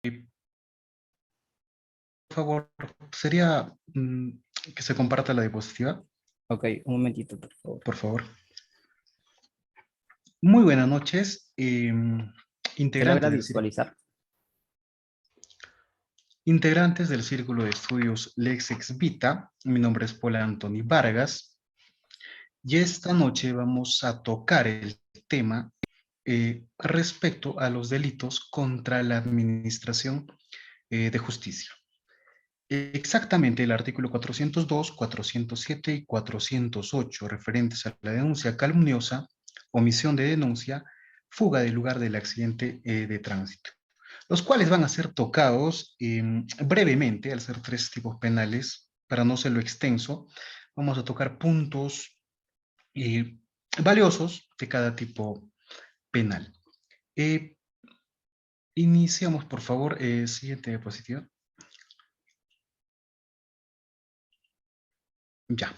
Por favor, sería que se comparta la diapositiva, Ok, un momentito, por favor. por favor. Muy buenas noches, ¿Se logra integrantes visualizar? integrantes del Círculo de Estudios Lex Ex Vita. Mi nombre es Paul Anthony Vargas y esta noche vamos a tocar el tema respecto a los delitos contra la administración de justicia. Exactamente el artículo 402, 407 y 408 referentes a la denuncia calumniosa, omisión de denuncia, fuga del lugar del accidente de tránsito, los cuales van a ser tocados brevemente, al ser tres tipos penales, para no serlo extenso. Vamos a tocar puntos valiosos de cada tipo penal. Iniciamos, por favor, siguiente diapositiva. Ya.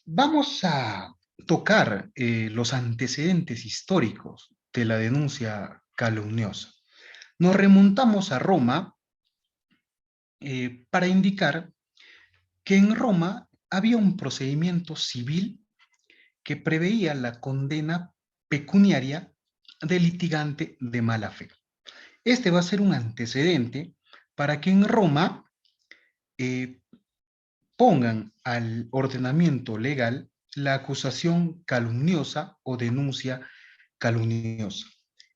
Vamos a tocar los antecedentes históricos de la denuncia calumniosa. Nos remontamos a Roma para indicar que en Roma había un procedimiento civil que preveía la condena pecuniaria del litigante de mala fe. Este va a ser un antecedente para que en Roma eh, pongan al ordenamiento legal la acusación calumniosa o denuncia calumniosa,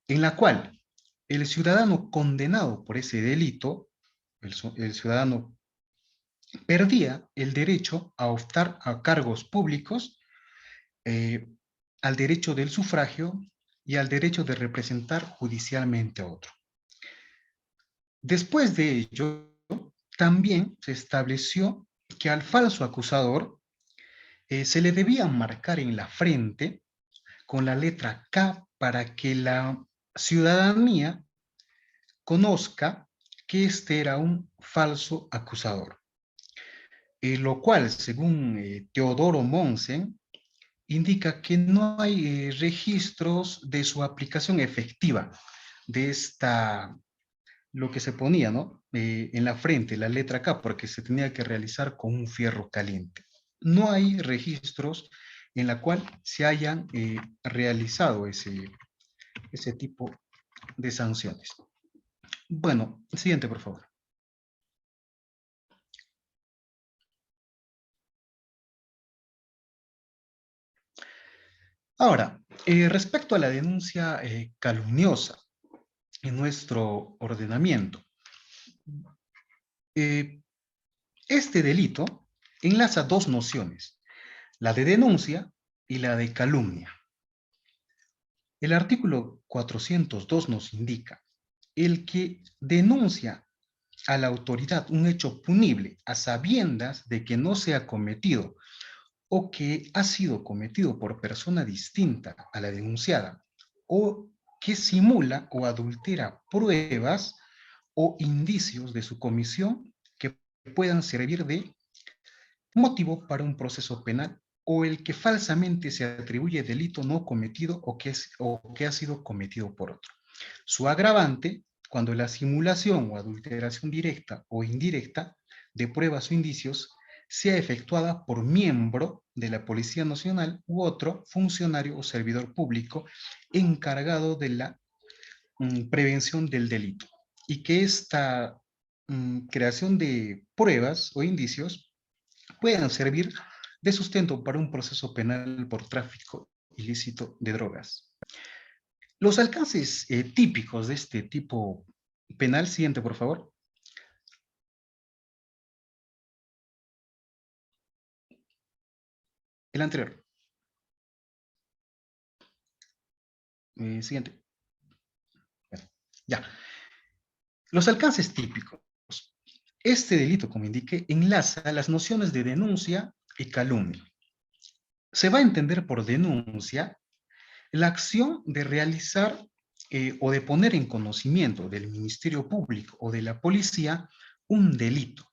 en la cual el ciudadano condenado por ese delito, el ciudadano perdía el derecho a optar a cargos públicos, eh, al derecho del sufragio y al derecho de representar judicialmente a otro. Después de ello, también se estableció que al falso acusador se le debía marcar en la frente con la letra K para que la ciudadanía conozca que este era un falso acusador. Lo cual, según Teodoro Monsen, indica que no hay registros de su aplicación efectiva de esta, lo que se ponía, ¿no? En la frente, la letra K, porque se tenía que realizar con un fierro caliente. No hay registros en la cual se hayan realizado ese tipo de sanciones. Bueno, siguiente, por favor. Ahora, respecto a la denuncia calumniosa en nuestro ordenamiento, este delito enlaza dos nociones, la de denuncia y la de calumnia. El artículo 402 nos indica: el que denuncia a la autoridad un hecho punible a sabiendas de que no se ha cometido o que ha sido cometido por persona distinta a la denunciada, o que simula o adultera pruebas o indicios de su comisión que puedan servir de motivo para un proceso penal, o el que falsamente se atribuye delito no cometido o que ha sido cometido por otro. Su agravante, cuando la simulación o adulteración directa o indirecta de pruebas o indicios sea efectuada por miembro de la Policía Nacional u otro funcionario o servidor público encargado de la prevención del delito, y que esta creación de pruebas o indicios puedan servir de sustento para un proceso penal por tráfico ilícito de drogas. Los alcances típicos de este tipo penal, siguiente por favor. El anterior. Siguiente. Ya. Los alcances típicos. Este delito, como indiqué, enlaza las nociones de denuncia y calumnia. Se va a entender por denuncia la acción de realizar o de poner en conocimiento del Ministerio Público o de la policía un delito.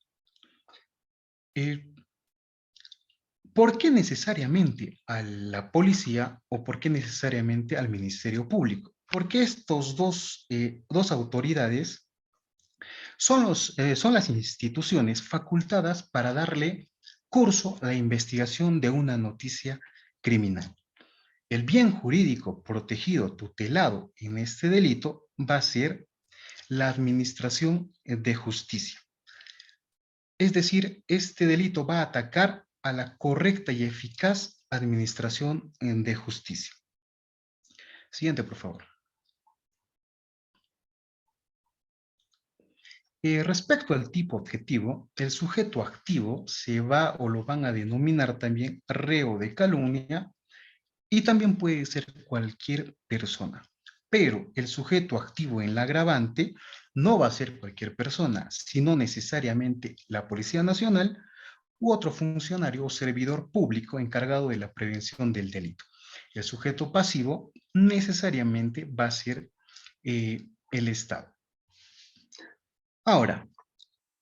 ¿Por qué necesariamente a la policía o por qué necesariamente al Ministerio Público? Porque estos dos autoridades son las instituciones facultadas para darle curso a la investigación de una noticia criminal. El bien jurídico protegido, tutelado en este delito va a ser la administración de justicia. Es decir, este delito va a atacar a la correcta y eficaz administración de justicia. Siguiente, por favor. Respecto al tipo objetivo, el sujeto activo se va o lo van a denominar también reo de calumnia y también puede ser cualquier persona. Pero el sujeto activo en la agravante no va a ser cualquier persona, sino necesariamente la Policía Nacional u otro funcionario o servidor público encargado de la prevención del delito. El sujeto pasivo necesariamente va a ser el Estado. Ahora,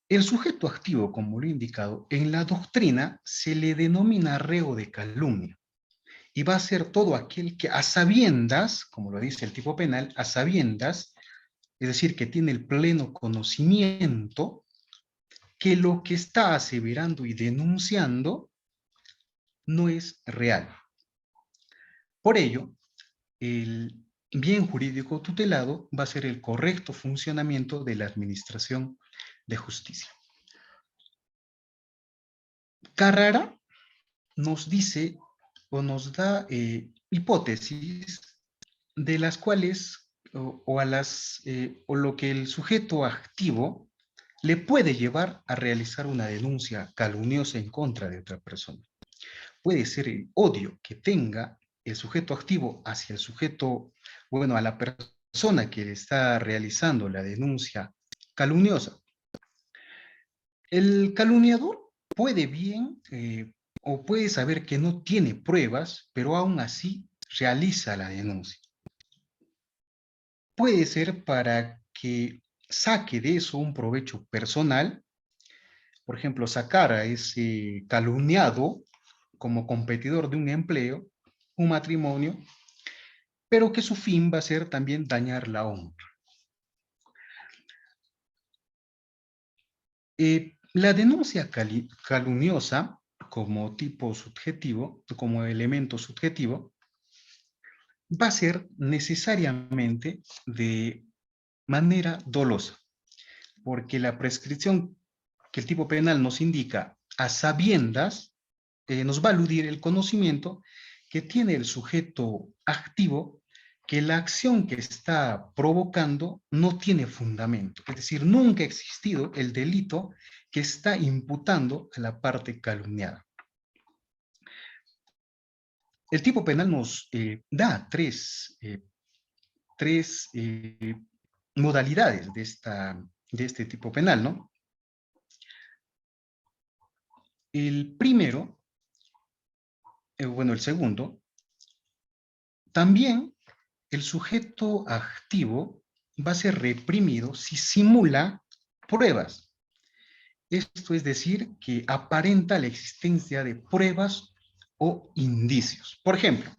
el sujeto activo, como lo he indicado, en la doctrina se le denomina reo de calumnia y va a ser todo aquel que a sabiendas, como lo dice el tipo penal, a sabiendas, es decir, que tiene el pleno conocimiento que lo que está aseverando y denunciando no es real. Por ello, el bien jurídico tutelado va a ser el correcto funcionamiento de la administración de justicia. Carrara nos dice o nos da hipótesis de las cuales o lo que el sujeto activo le puede llevar a realizar una denuncia calumniosa en contra de otra persona. Puede ser el odio que tenga el sujeto activo hacia el sujeto, bueno, a la persona que le está realizando la denuncia calumniosa. El calumniador puede bien o puede saber que no tiene pruebas, pero aún así realiza la denuncia. Puede ser para que saque de eso un provecho personal, por ejemplo, sacar a ese calumniado como competidor de un empleo, un matrimonio, pero que su fin va a ser también dañar la honra. La denuncia calumniosa como tipo subjetivo, como elemento subjetivo, va a ser necesariamente de manera dolosa, porque la prescripción que el tipo penal nos indica a sabiendas nos va a aludir el conocimiento que tiene el sujeto activo que la acción que está provocando no tiene fundamento. Es decir, nunca ha existido el delito que está imputando a la parte calumniada. El tipo penal nos da tres modalidades de este tipo penal, ¿no? El primero, bueno, el segundo, también el sujeto activo va a ser reprimido si simula pruebas. Esto es decir, que aparenta la existencia de pruebas o indicios. Por ejemplo,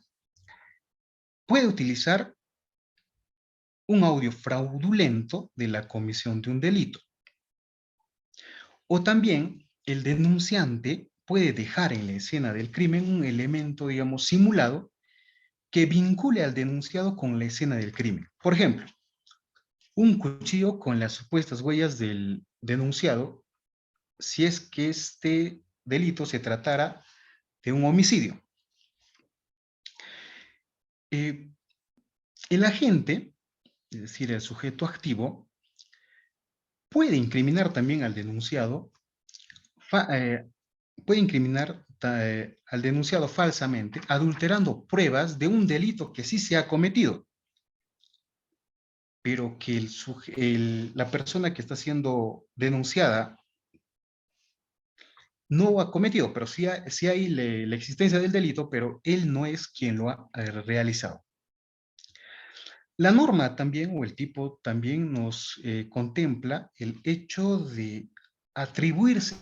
puede utilizar un audio fraudulento de la comisión de un delito. O también el denunciante puede dejar en la escena del crimen un elemento, digamos, simulado que vincule al denunciado con la escena del crimen. Por ejemplo, un cuchillo con las supuestas huellas del denunciado si es que este delito se tratara de un homicidio. El agente, es decir, el sujeto activo, puede incriminar también al denunciado, al denunciado falsamente, adulterando pruebas de un delito que sí se ha cometido, pero que la persona que está siendo denunciada no ha cometido, pero sí hay la existencia del delito, pero él no es quien lo ha realizado. La norma también, o el tipo también nos contempla el hecho de atribuirse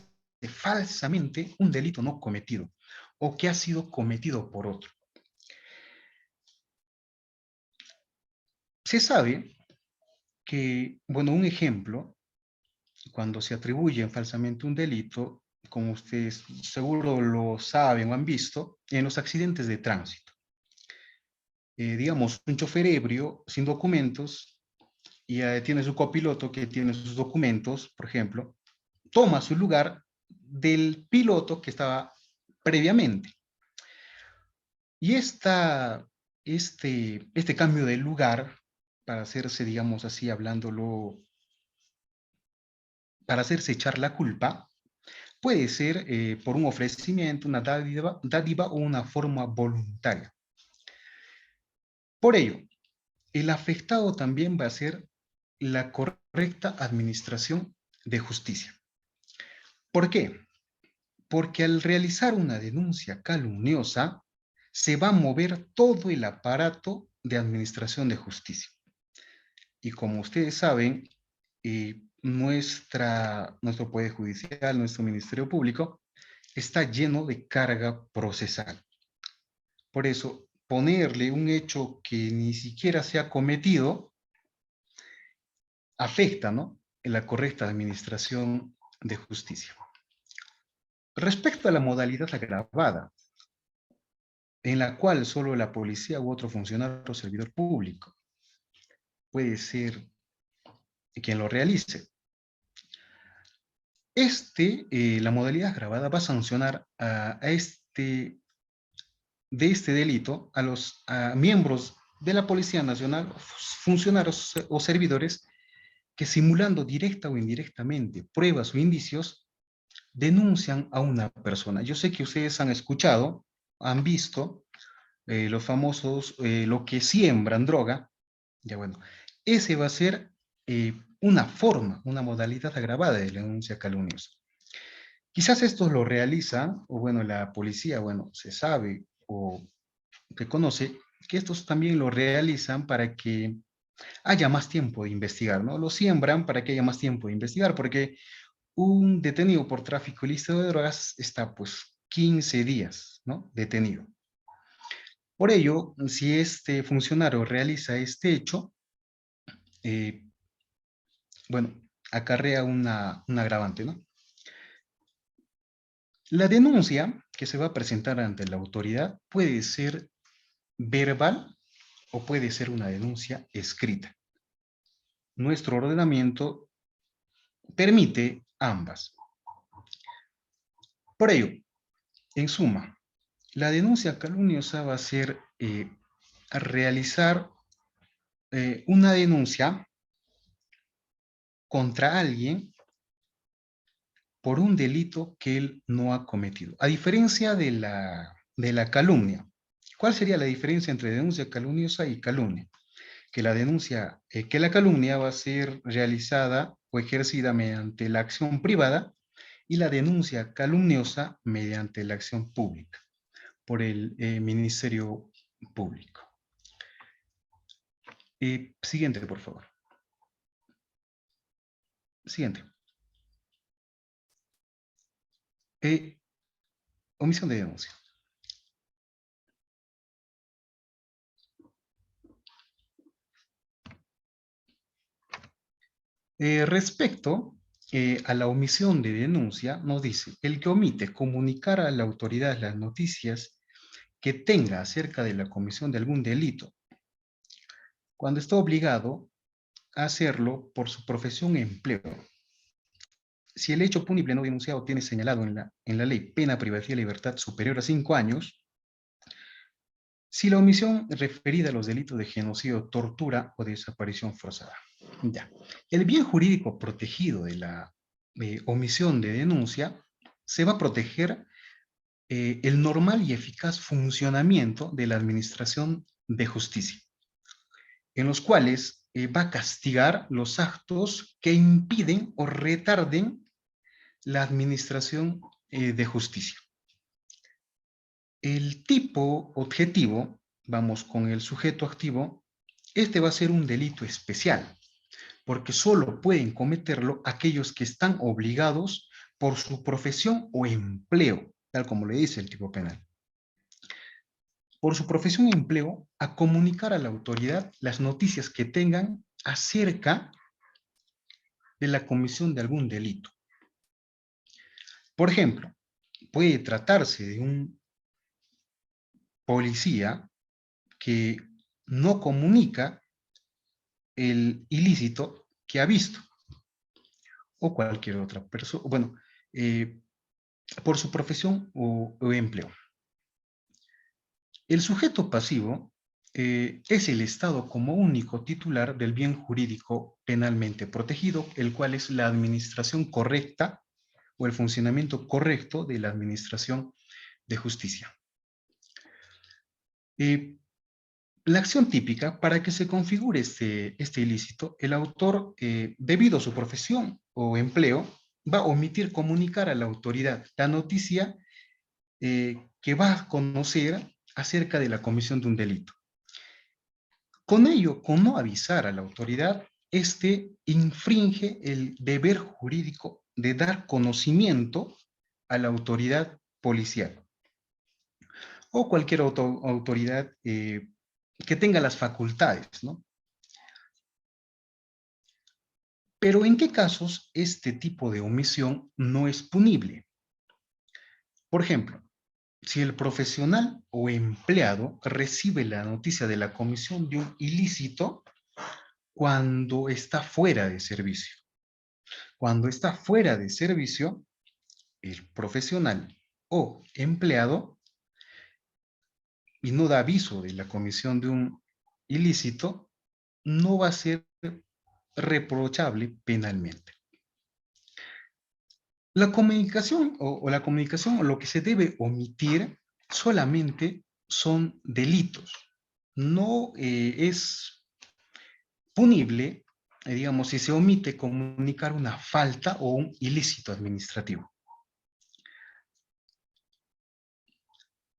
falsamente un delito no cometido o que ha sido cometido por otro. Se sabe que, bueno, un ejemplo cuando se atribuye falsamente un delito, como ustedes seguro lo saben o han visto, en los accidentes de tránsito. Digamos, un chofer ebrio sin documentos y tiene su copiloto que tiene sus documentos, por ejemplo, toma su lugar del piloto que estaba previamente. Y este cambio de lugar, para hacerse, digamos así, hablándolo, para hacerse echar la culpa, puede ser por un ofrecimiento, una dádiva o una forma voluntaria. Por ello, el afectado también va a ser la correcta administración de justicia. ¿Por qué? Porque al realizar una denuncia calumniosa, se va a mover todo el aparato de administración de justicia. Y como ustedes saben, nuestro Poder Judicial, nuestro Ministerio Público, está lleno de carga procesal. Por eso, ponerle un hecho que ni siquiera se ha cometido afecta, ¿no?, en la correcta administración de justicia. Respecto a la modalidad agravada, en la cual solo la policía u otro funcionario o servidor público puede ser quien lo realice. La modalidad agravada va a sancionar de este delito a los miembros de la Policía Nacional, funcionarios o servidores que simulando directa o indirectamente pruebas o indicios denuncian a una persona. Yo sé que ustedes han escuchado, han visto los famosos, lo que siembran droga. Ya bueno, ese va a ser una forma, una modalidad agravada de la denuncia calumniosa. Quizás esto lo realiza, o bueno, la policía, bueno, se sabe o reconoce que estos también lo realizan para que haya más tiempo de investigar, ¿no? Lo siembran para que haya más tiempo de investigar, porque un detenido por tráfico ilícito de drogas está pues 15 días, ¿no?, detenido. Por ello, si este funcionario realiza este hecho, eh, bueno, acarrea un agravante, ¿no? La denuncia que se va a presentar ante la autoridad puede ser verbal o puede ser una denuncia escrita. Nuestro ordenamiento permite ambas. Por ello, en suma, la denuncia calumniosa va a ser a realizar una denuncia contra alguien por un delito que él no ha cometido. A diferencia de la calumnia. ¿Cuál sería la diferencia entre denuncia calumniosa y calumnia? Que que la calumnia va a ser realizada o ejercida mediante la acción privada y la denuncia calumniosa mediante la acción pública por el Ministerio Público. Siguiente, por favor. Siguiente. Omisión de denuncia. Respecto a la omisión de denuncia, nos dice, el que omite comunicar a la autoridad las noticias que tenga acerca de la comisión de algún delito, cuando está obligado a hacerlo por su profesión e empleo. Si el hecho punible no denunciado tiene señalado en la ley pena privativa de libertad superior a 5 años, si la omisión referida a los delitos de genocidio, tortura o desaparición forzada. Ya. El bien jurídico protegido de la omisión de denuncia se va a proteger el normal y eficaz funcionamiento de la administración de justicia, en los cuales va a castigar los actos que impiden o retarden la administración de justicia. El tipo objetivo, vamos con el sujeto activo, este va a ser un delito especial, porque solo pueden cometerlo aquellos que están obligados por su profesión o empleo, tal como le dice el tipo penal. Por su profesión e empleo, a comunicar a la autoridad las noticias que tengan acerca de la comisión de algún delito. Por ejemplo, puede tratarse de un policía que no comunica el ilícito que ha visto, o cualquier otra persona, bueno, por su profesión o empleo. El sujeto pasivo es el Estado como único titular del bien jurídico penalmente protegido, el cual es la administración correcta o el funcionamiento correcto de la administración de justicia. La acción típica, para que se configure este ilícito, el autor, debido a su profesión o empleo, va a omitir comunicar a la autoridad la noticia que va a conocer acerca de la comisión de un delito. Con ello, con no avisar a la autoridad, este infringe el deber jurídico de dar conocimiento a la autoridad policial o cualquier autoridad que tenga las facultades, ¿no? Pero ¿en qué casos este tipo de omisión no es punible? Por ejemplo, si el profesional o empleado recibe la noticia de la comisión de un ilícito cuando está fuera de servicio. Cuando está fuera de servicio, el profesional o empleado y no da aviso de la comisión de un ilícito, no va a ser reprochable penalmente. La comunicación o lo que se debe omitir solamente son delitos. No es punible, digamos, si se omite comunicar una falta o un ilícito administrativo.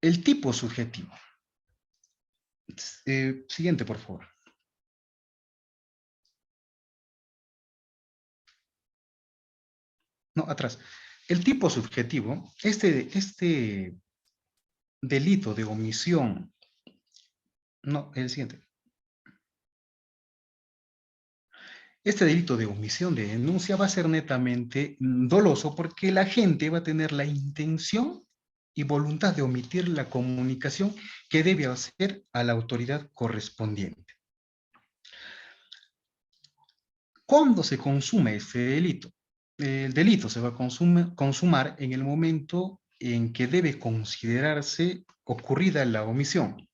El tipo subjetivo. Siguiente, por favor. No, atrás. El tipo subjetivo, este delito de omisión, no, el siguiente. Este delito de omisión de denuncia va a ser netamente doloso porque la gente va a tener la intención y voluntad de omitir la comunicación que debe hacer a la autoridad correspondiente. ¿Cuándo se consuma este delito? El delito se va a consumar en el momento en que debe considerarse ocurrida la omisión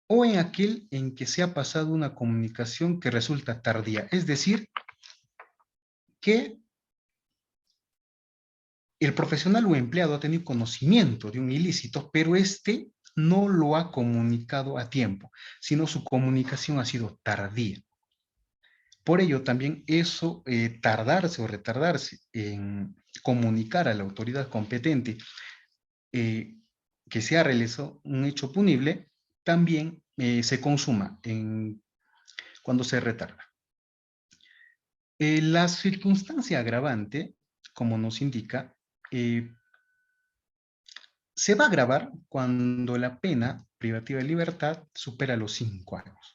o en aquel en que se ha pasado una comunicación que resulta tardía, es decir, que el profesional o empleado ha tenido conocimiento de un ilícito, pero este no lo ha comunicado a tiempo, sino su comunicación ha sido tardía. Por ello, también eso, tardarse o retardarse en comunicar a la autoridad competente que se ha realizado un hecho punible, también se consuma cuando se retarda. La circunstancia agravante, como nos indica, se va a agravar cuando la pena privativa de libertad supera los 5 años.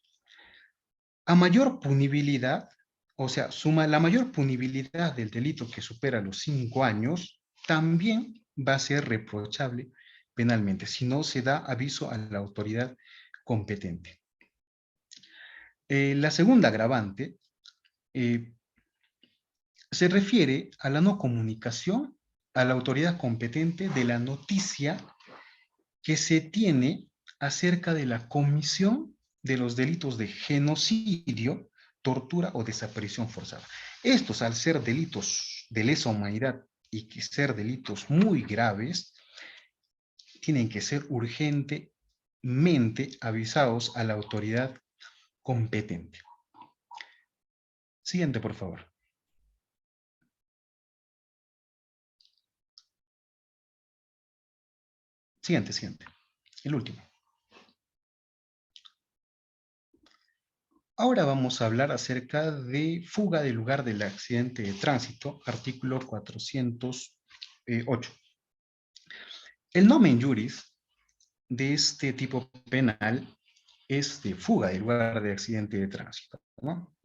A mayor punibilidad, o sea, la mayor punibilidad del delito que supera los 5 años, también va a ser reprochable penalmente, si no se da aviso a la autoridad competente. La segunda agravante se refiere a la no comunicación a la autoridad competente de la noticia que se tiene acerca de la comisión de los delitos de genocidio, tortura o desaparición forzada. Estos, al ser delitos de lesa humanidad y que ser delitos muy graves, tienen que ser urgentemente avisados a la autoridad competente. Siguiente, por favor. Siguiente. El último. Ahora vamos a hablar acerca de fuga del lugar del accidente de tránsito, artículo 408. El nomen juris de este tipo penal es de fuga del lugar de accidente de tránsito, ¿no?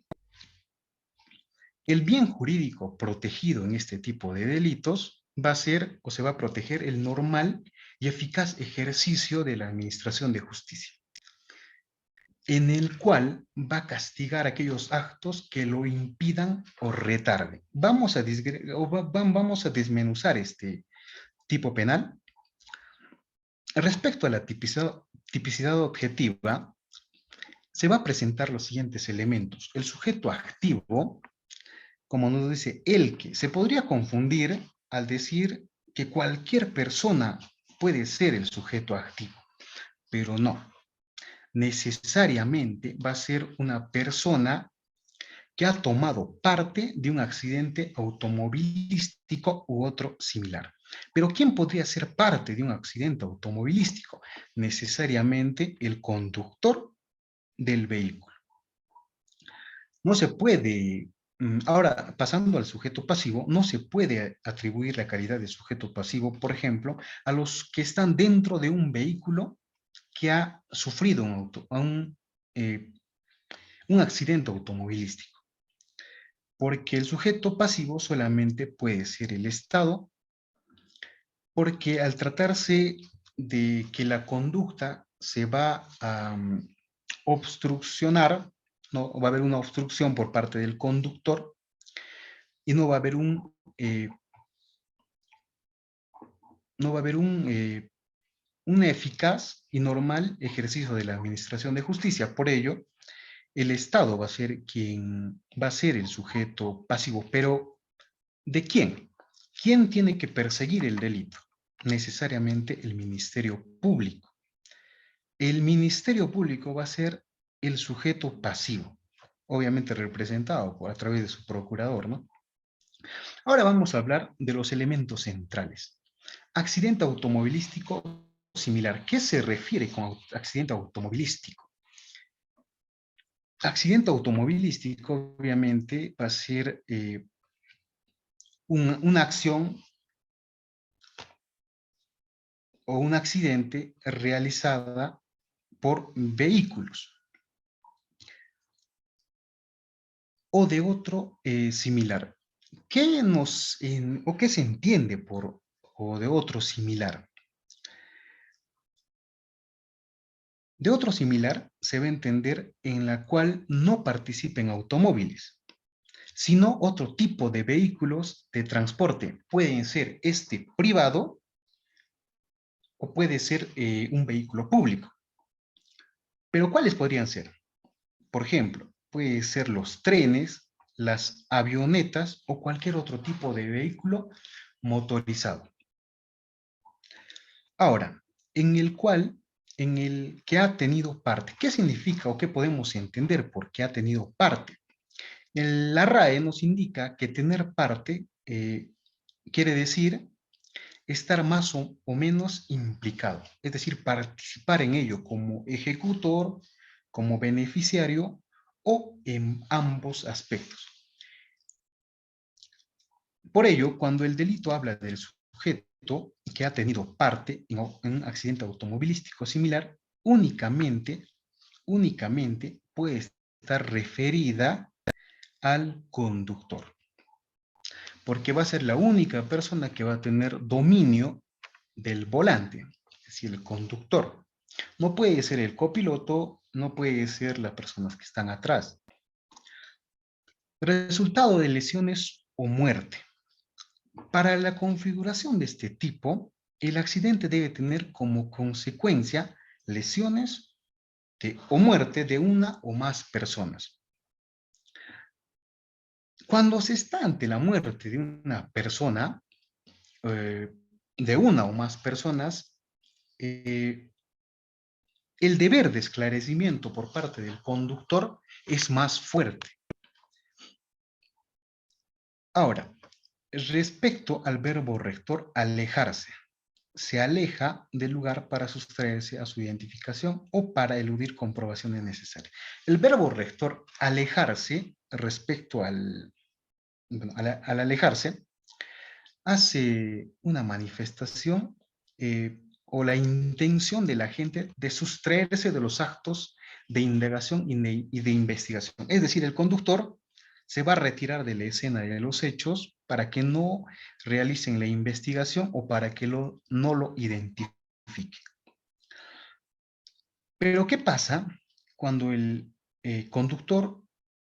El bien jurídico protegido en este tipo de delitos va a ser o se va a proteger el normal y eficaz ejercicio de la administración de justicia, en el cual va a castigar aquellos actos que lo impidan o retarden. Vamos a desmenuzar este tipo penal. Respecto a la tipicidad objetiva, se va a presentar los siguientes elementos. El sujeto activo, como nos dice el que, se podría confundir al decir que cualquier persona puede ser el sujeto activo, pero no. Necesariamente va a ser una persona que ha tomado parte de un accidente automovilístico u otro similar. Pero ¿quién podría ser parte de un accidente automovilístico? Necesariamente el conductor del vehículo. No se puede, ahora pasando al sujeto pasivo, no se puede atribuir la calidad de sujeto pasivo, por ejemplo, a los que están dentro de un vehículo que ha sufrido un accidente automovilístico. Porque el sujeto pasivo solamente puede ser el Estado, porque al tratarse de que la conducta se va a obstruccionar, ¿no? Va a haber una obstrucción por parte del conductor y no va a haber un eficaz y normal ejercicio de la administración de justicia. Por ello, el Estado va a ser quien va a ser el sujeto pasivo. Pero, ¿de quién? ¿Quién tiene que perseguir el delito? Necesariamente el Ministerio Público. El Ministerio Público va a ser el sujeto pasivo, obviamente representado a través de su procurador, ¿no? Ahora vamos a hablar de los elementos centrales. Accidente automovilístico similar. ¿Qué se refiere con accidente automovilístico? Accidente automovilístico, obviamente, va a ser una acción o un accidente realizada por vehículos o de otro similar. ¿Qué se entiende por o de otro similar? De otro similar se va a entender en la cual no participen automóviles, sino otro tipo de vehículos de transporte. Pueden ser privado o puede ser un vehículo público. Pero ¿cuáles podrían ser? Por ejemplo, puede ser los trenes, las avionetas o cualquier otro tipo de vehículo motorizado. Ahora, en el que ha tenido parte. ¿Qué significa o qué podemos entender por qué ha tenido parte? La RAE nos indica que tener parte quiere decir estar más o menos implicado, es decir, participar en ello como ejecutor, como beneficiario o en ambos aspectos. Por ello, cuando el delito habla del sujeto que ha tenido parte en un accidente automovilístico similar, únicamente puede estar referida al conductor, porque va a ser la única persona que va a tener dominio del volante, es decir, el conductor. No puede ser el copiloto, no puede ser las personas que están atrás. Resultado de lesiones o muerte. Para la configuración de este tipo, el accidente debe tener como consecuencia lesiones o muerte de una o más personas. Cuando se está ante la muerte de una persona, de una o más personas, el deber de esclarecimiento por parte del conductor es más fuerte. Ahora, respecto al verbo rector, alejarse. Se aleja del lugar para sustraerse a su identificación o para eludir comprobaciones necesarias. El verbo rector, alejarse, respecto al alejarse, hace una manifestación o la intención de la gente de sustraerse de los actos de indagación y de investigación. Es decir, el conductor se va a retirar de la escena de los hechos para que no realicen la investigación o para que no lo identifiquen. Pero ¿qué pasa cuando el conductor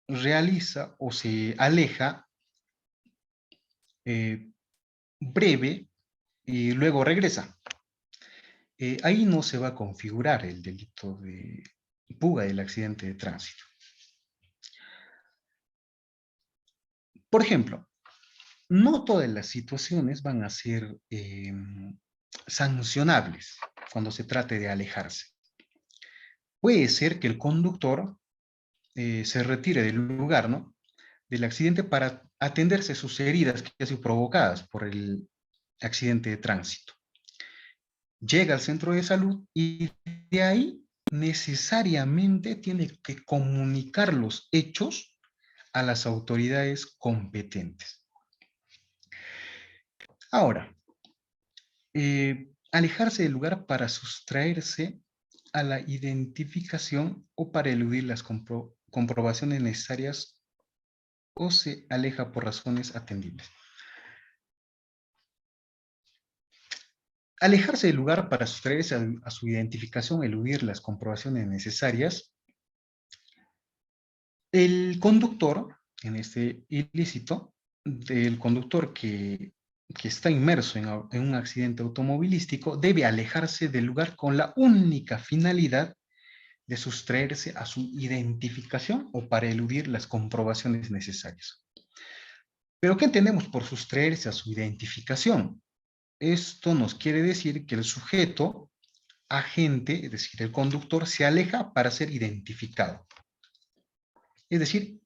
realiza o se aleja eh, breve y luego regresa? Ahí no se va a configurar el delito de fuga del accidente de tránsito. Por ejemplo, no todas las situaciones van a ser sancionables cuando se trate de alejarse. Puede ser que el conductor se retire del lugar, ¿no?, del accidente para atenderse sus heridas que han sido provocadas por el accidente de tránsito. Llega al centro de salud y de ahí necesariamente tiene que comunicar los hechos a las autoridades competentes. Ahora, alejarse del lugar para sustraerse a la identificación o para eludir las comprobaciones necesarias o se aleja por razones atendibles. Alejarse del lugar para sustraerse a su identificación, eludir las comprobaciones necesarias. El conductor, en este ilícito, del conductor que está inmerso en un accidente automovilístico, debe alejarse del lugar con la única finalidad de sustraerse a su identificación o para eludir las comprobaciones necesarias. ¿Pero qué entendemos por sustraerse a su identificación? Esto nos quiere decir que el sujeto agente, es decir, el conductor, se aleja para ser identificado. Es decir,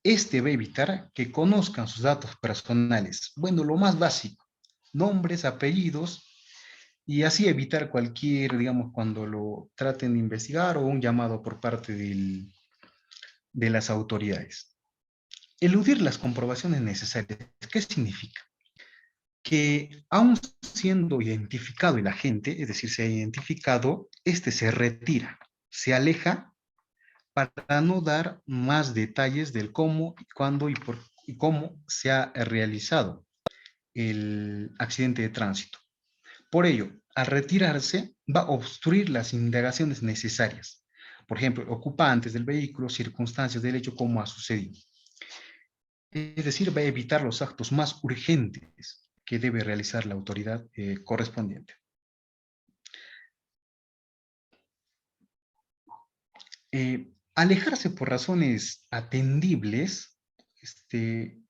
este va a evitar que conozcan sus datos personales. Bueno, lo más básico, nombres, apellidos, y así evitar cualquier, digamos, cuando lo traten de investigar o un llamado por parte de las autoridades. Eludir las comprobaciones necesarias. ¿Qué significa? Que aún siendo identificado el agente, es decir, se ha identificado, este se retira, se aleja para no dar más detalles del cómo, cuándo y cómo se ha realizado el accidente de tránsito. Por ello, al retirarse, va a obstruir las indagaciones necesarias. Por ejemplo, ocupantes del vehículo, circunstancias del hecho, cómo ha sucedido. Es decir, va a evitar los actos más urgentes que debe realizar la autoridad correspondiente. Alejarse por razones atendibles, este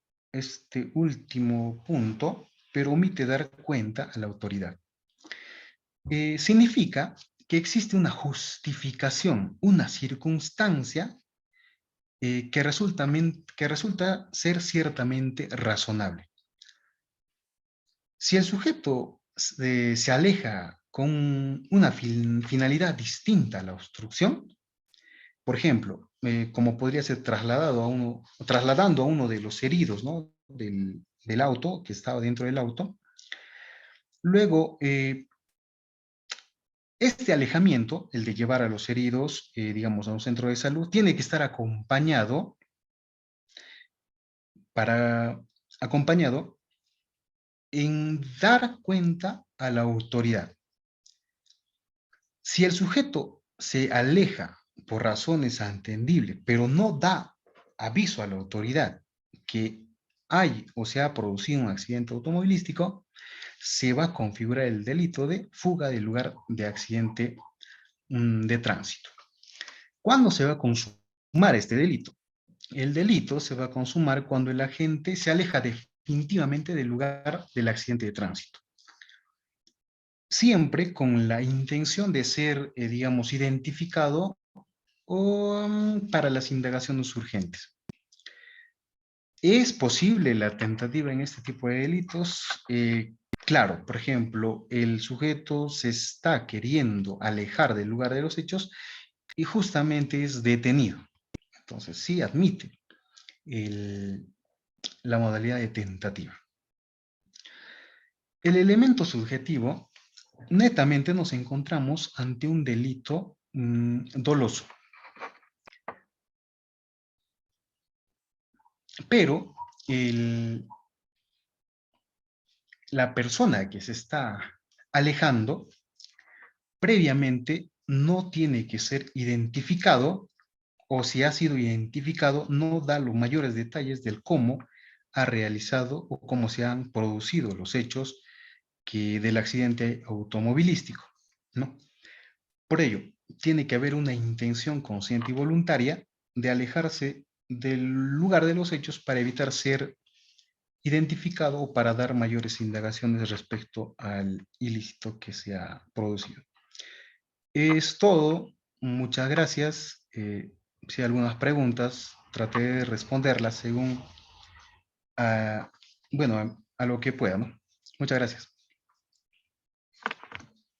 último punto, pero omite dar cuenta a la autoridad. Significa que existe una justificación, una circunstancia que resulta ser ciertamente razonable. Si el sujeto se aleja con una finalidad distinta a la obstrucción, por ejemplo, como podría ser trasladando a uno de los heridos, ¿no?, del auto, que estaba dentro del auto, luego este alejamiento, el de llevar a los heridos, digamos, a un centro de salud, tiene que estar acompañado en dar cuenta a la autoridad. Si el sujeto se aleja por razones atendibles, pero no da aviso a la autoridad que hay o se ha producido un accidente automovilístico, se va a configurar el delito de fuga del lugar de accidente de tránsito. ¿Cuándo se va a consumar este delito? El delito se va a consumar cuando el agente se aleja definitivamente del lugar del accidente de tránsito. Siempre con la intención de ser, digamos, identificado o para las indagaciones urgentes. ¿Es posible la tentativa en este tipo de delitos? Claro, por ejemplo, el sujeto se está queriendo alejar del lugar de los hechos y justamente es detenido. Entonces, sí admite la modalidad de tentativa. El elemento subjetivo, netamente nos encontramos ante un delito doloso. pero la persona que se está alejando previamente no tiene que ser identificado, o si ha sido identificado, no da los mayores detalles del cómo ha realizado o cómo se han producido los hechos del accidente automovilístico, ¿no? Por ello, tiene que haber una intención consciente y voluntaria de alejarse del lugar de los hechos para evitar ser identificado o para dar mayores indagaciones respecto al ilícito que se ha producido. Es todo. Muchas gracias. Si hay algunas preguntas, traté de responderlas según, bueno, a lo que pueda, ¿no? Muchas gracias.